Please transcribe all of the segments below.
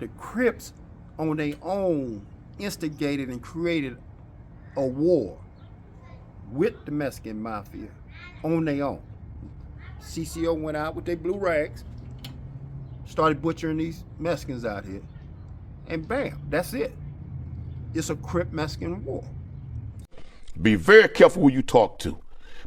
the Crips on their own instigated and created a war with the Mexican mafia on their own. CCO went out with their blue rags, started butchering these Mexicans out here, and bam, that's it. It's a Crip-Mexican war. Be very careful who you talk to,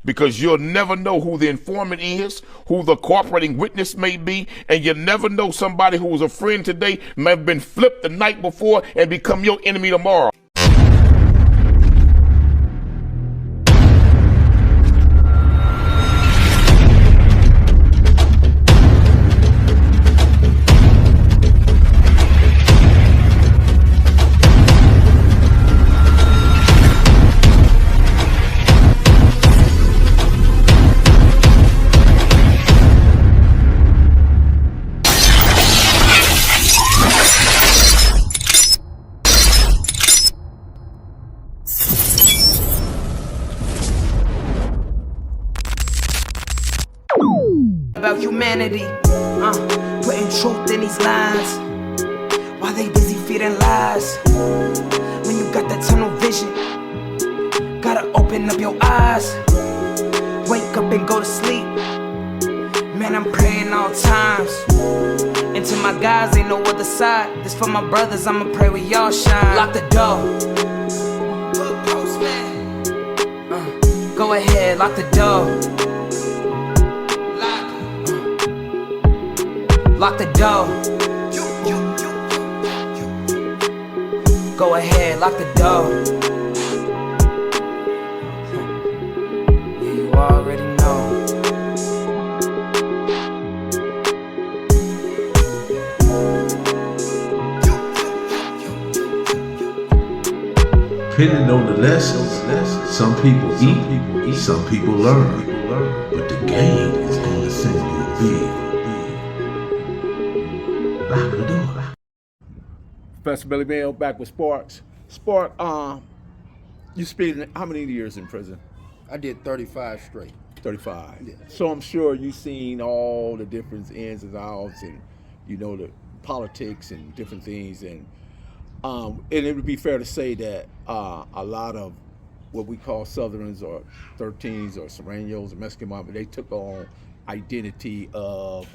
because you'll never know who the informant is, who the cooperating witness may be, and you never know, somebody who was a friend today may have been flipped the night before and become your enemy tomorrow. About humanity, putting truth in these lines, while they busy feeding lies. When you got that tunnel vision, gotta open up your eyes. Wake up and go to sleep. Man, I'm praying all times. And to my guys, ain't no other side. This for my brothers, I'ma pray with y'all shine. Lock the door. Go ahead, lock the door. Lock the door. Go ahead, lock the door. Yeah, you already know. Depending on the lessons, some people eat, some people learn. But the game is gonna send you big. Lock the door. Professor Billy Mayo back with Sparks. Spark, you spent how many years in prison? I did 35 straight. 35. Yeah. So I'm sure you've seen all the different ins and outs, and you know the politics and different things, and it would be fair to say that a lot of what we call Southerns or 13s or Serranos or Mexican mafia, they took on identity of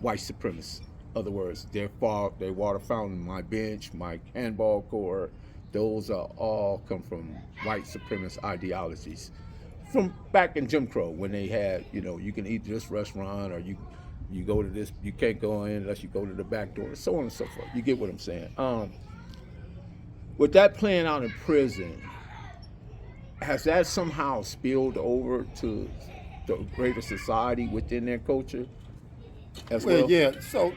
white supremacists. In other words, their water fountain, my bench, my handball court, those are all come from white supremacist ideologies. From back in Jim Crow, when they had, you can eat this restaurant, or you go to this, you can't go in unless you go to the back door, so on and so forth. You get what I'm saying? With that playing out in prison, has that somehow spilled over to the greater society within their culture as well? Yeah. So,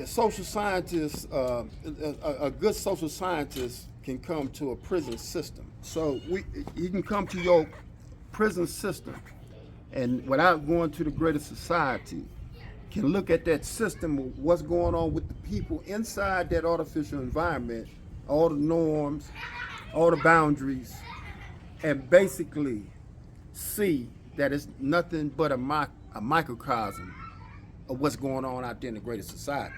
social scientists, a good social scientist can come to a prison system. So you can come to your prison system, and without going to the greater society, can look at that system of what's going on with the people inside that artificial environment, all the norms, all the boundaries, and basically see that it's nothing but a microcosm of what's going on out there in the greater society,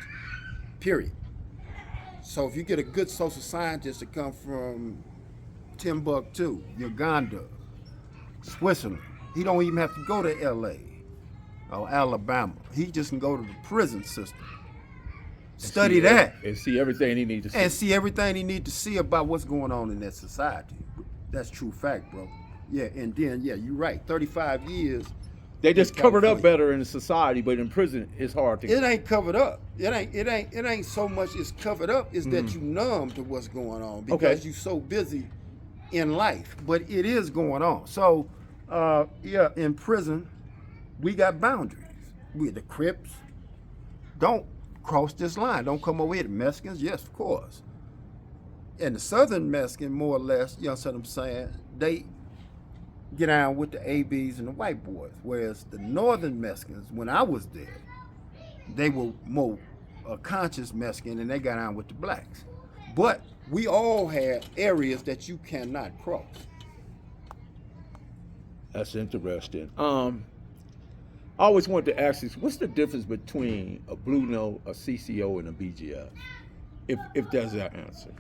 period. So if you get a good social scientist to come from Timbuktu, Uganda, Switzerland, he don't even have to go to LA or Alabama. He just can go to the prison system, study that, and see everything he needs to see. And see everything he needs to see about what's going on in that society. That's true fact, bro. Yeah, and then, yeah, you're right, 35 years. They just covered up better in the society, but in prison, it's hard to. It ain't covered up. It ain't so much it's covered up. It's that you numb to what's going on because you're so busy in life. But it is going on. So, in prison, we got boundaries. We the Crips. Don't cross this line. Don't come over here. The Mexicans, yes, of course. And the Southern Mexican, more or less, you know what I'm saying? They get down with the ABs and the white boys, whereas the Northern Mexicans, when I was there, they were more conscious Mexican, and they got down with the blacks. But we all had areas that you cannot cross. That's interesting. I always wanted to ask you, what's the difference between a Blue Note, a CCO, and a BGF? If there's that answer.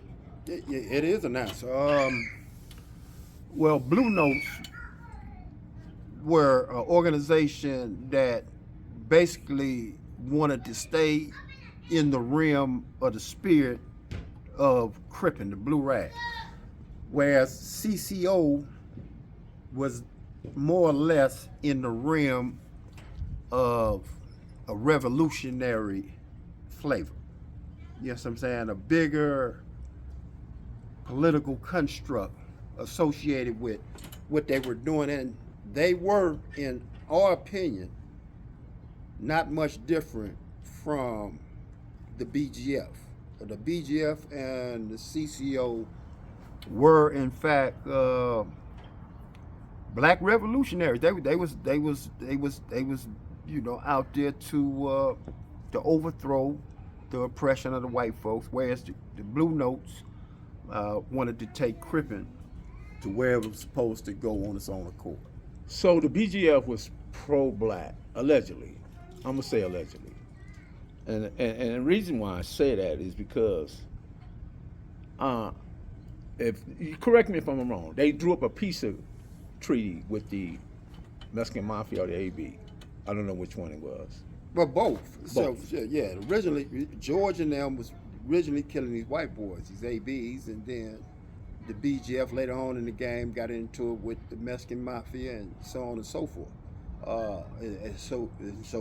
It is an answer. Well, Blue Notes were an organization that basically wanted to stay in the realm of the spirit of Crippin, the Blue Rag, whereas CCO was more or less in the realm of a revolutionary flavor. You know what I'm saying? A bigger political construct associated with what they were doing, and they were, in our opinion, not much different from the BGF. The BGF and the CCO were, in fact, black revolutionaries. They was out there to overthrow the oppression of the white folks, whereas the Blue Notes wanted to take Crippin to where it was supposed to go on its own accord. So the BGF was pro-black, allegedly. I'm gonna say allegedly, and the reason why I say that is because, if you correct me if I'm wrong, they drew up a peace treaty with the Mexican Mafia or the AB. I don't know which one it was. Well, both. So yeah, originally George and them was originally killing these white boys, these ABs, and then the BGF later on in the game got into it with the Mexican Mafia and so on and so forth. And so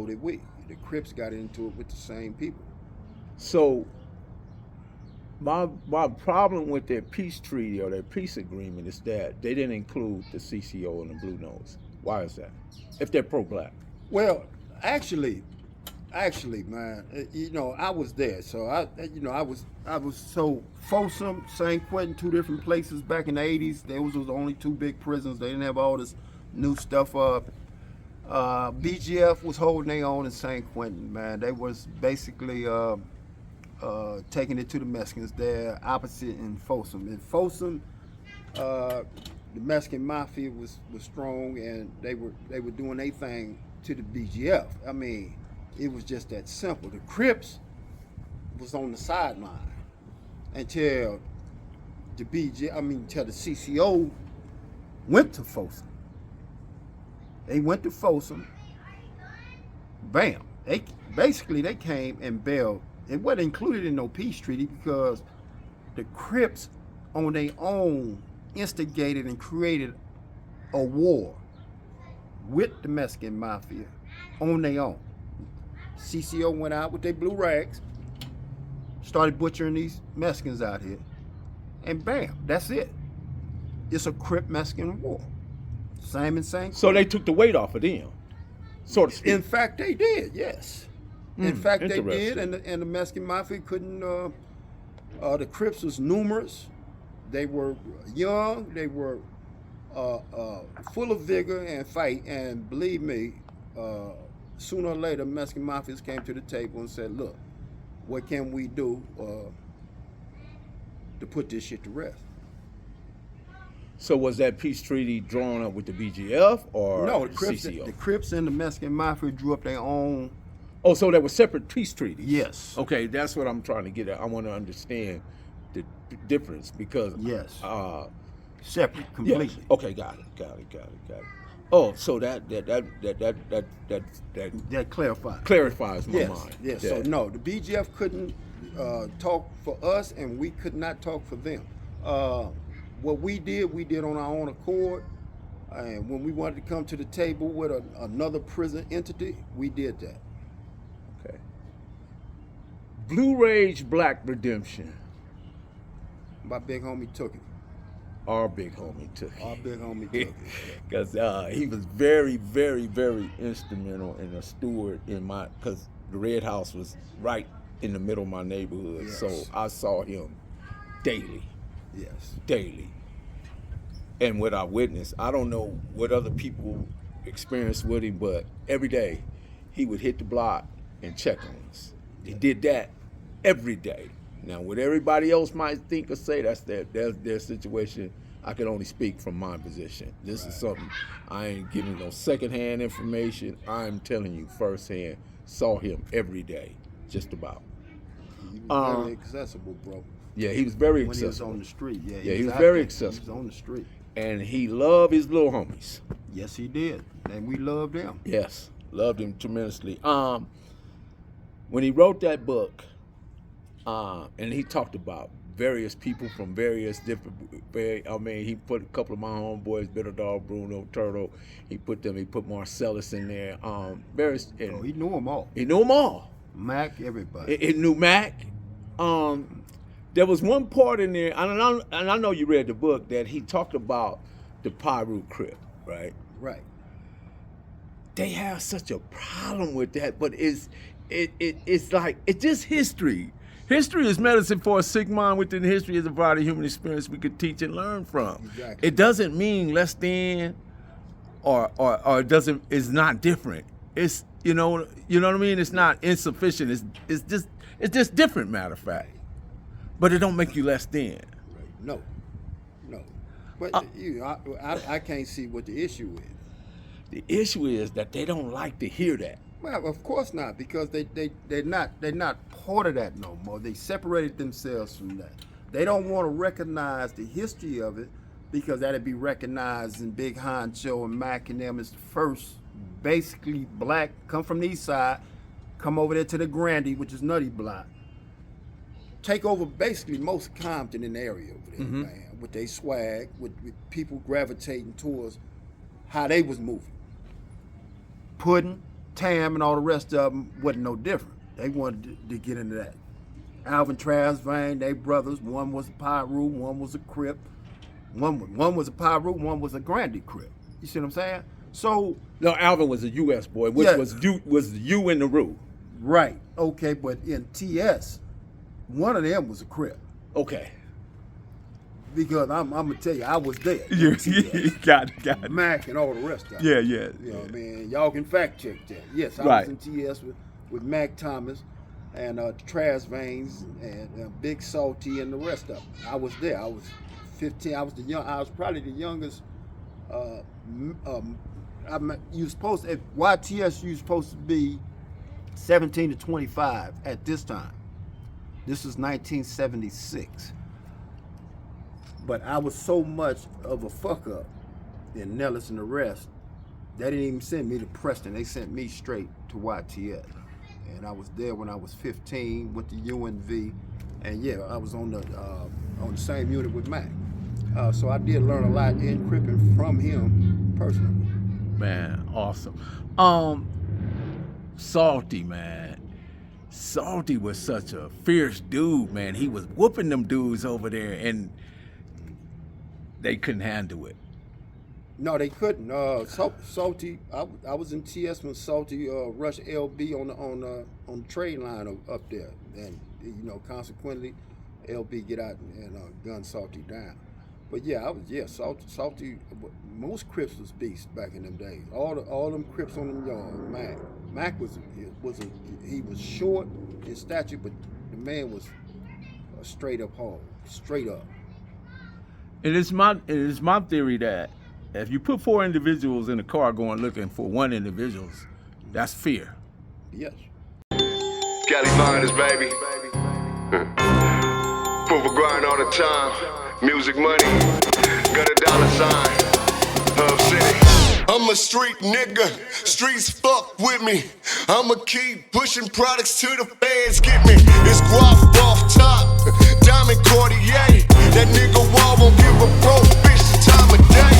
did we. The Crips got into it with the same people. So my problem with their peace treaty or their peace agreement is that they didn't include the CCO and the Blue Notes. Why is that? If they're pro-black. Well, actually, man, I was there. So I was so Folsom, St. Quentin, two different places back in the 80s. Those was the only two big prisons. They didn't have all this new stuff up. BGF was holding their own in St. Quentin, man. They was basically taking it to the Mexicans. They're opposite in Folsom. In Folsom, the Mexican Mafia was strong, and they were doing their thing to the BGF. I mean, it was just that simple. The Crips was on the sideline until the CCO went to Folsom. They went to Folsom. Bam. They came and bailed. It wasn't included in no peace treaty because the Crips on their own instigated and created a war with the Mexican Mafia on their own. CCO went out with their blue rags, started butchering these Mexicans out here, and bam, that's it. It's a Crip Mexican war. Same and same. So they took the weight off of them, so to speak. In fact, they did, yes. In fact, they did, and the Mexican Mafia couldn't, the Crips was numerous. They were young, they were full of vigor and fight, and believe me, sooner or later, Mexican Mafias came to the table and said, look, what can we do to put this shit to rest? So was that peace treaty drawn up with the BGF or no, the CCO? The Crips and the Mexican Mafia drew up their own. Oh, so there were separate peace treaties? Yes. Okay, that's what I'm trying to get at. I want to understand the difference because yes, separate completely. Yes. Okay, got it. Oh, so that clarifies my mind. Yes. So no, the BGF couldn't talk for us, and we could not talk for them. What we did on our own accord, and when we wanted to come to the table with another prison entity, we did that. Okay. Blue Rage Black Redemption. My big homie took it. Our big homie took it. Our big homie took it. Because he was very, very, very instrumental and a steward in because the Red House was right in the middle of my neighborhood. Yes. So I saw him daily. Yes. Daily. And what I witnessed, I don't know what other people experienced with him, but every day he would hit the block and check on us. He did that every day. Now, what everybody else might think or say, that's their situation. I can only speak from my position. This is something I ain't giving no secondhand information. I'm telling you firsthand. Saw him every day, just about. He was very accessible, bro. Yeah, he was very When accessible. he was on the street, yeah, He was out very there. accessible. He was on the street. And he loved his little homies. Yes, he did, and we loved them. Yes, loved him tremendously. When he wrote that book, and he talked about various people from various different. He put a couple of my homeboys, Bitter Dog, Bruno, Turtle. He put Marcellus in there. Various. And He knew them all. he knew them all. Mac, everybody. He knew Mac. There was one part in there, and I know you read the book, that he talked about the Pyru Crip, right? Right. They have such a problem with that, but it's like it's just history. History is medicine for a sick mind. Within history is a variety of human experience we could teach and learn from. Exactly. It doesn't mean less than, or it doesn't. It's not different. It's you know what I mean. It's not insufficient. It's just different. Matter of fact, but it don't make you less than. Right. No. But I can't see what the issue is. The issue is that they don't like to hear that. Well, of course not, because they're not part of that no more. They separated themselves from that. They don't want to recognize the history of it, because that'd be recognized in Big Honcho and Mac and them as the first, basically black, come from the east side, come over there to the Grandy, which is Nutty Block, take over basically most of Compton in the area over there, man, with their swag, with people gravitating towards how they was moving. Puddin', Tam, and all the rest of them wasn't no different. They wanted to get into that. Alvin Trasvane, they brothers. One was a Pyru, one was a Crip. One was a Pyru, one was a Grandy Crip. You see what I'm saying? So No, Alvin was a U.S. boy, which Yeah. was you in the Rue. right, okay, but in TS, one of them was a Crip. Okay. Because I'm gonna tell you, I was there. You in TS. got it. Mac and all the rest of it. Yeah. You know what I mean? Y'all can fact check that. Yes, I Right. was in TS with Mac Thomas and Trasvanes and Big Salty and the rest of them. I was there. I was 15. I was probably the youngest. You supposed at YTS you supposed to be 17 to 25 at this time. This was 1976. But I was so much of a fuck up in Nellis and the rest, they didn't even send me to Preston. They sent me straight to YTS. And I was there when I was 15 with the UNV. And yeah, I was on the same unit with Mac. So I did learn a lot in Crippin from him personally. Man, awesome. Salty, man. Salty was such a fierce dude, man. He was whooping them dudes over there, and they couldn't handle it. No, they couldn't. Salty, I was in TS when Salty rushed LB on the train line up there, and consequently, LB get out and gun Salty down. But yeah, Salty. Most Crips was beasts back in them days. All them Crips on them yard. Mac was short in stature, but the man was a straight up hog, straight up. It is my theory that if you put 4 individuals in a car going looking for one individual, that's fear. Yes. Cali Finers, baby. Proof of grind all the time. Music money. Got a dollar sign. Hub City. I'm a street nigga. Streets fuck with me. I'ma keep pushing products till the feds get me. It's guap off top. Diamond Cartier. That nigga Wall won't give a broke bitch the time of day.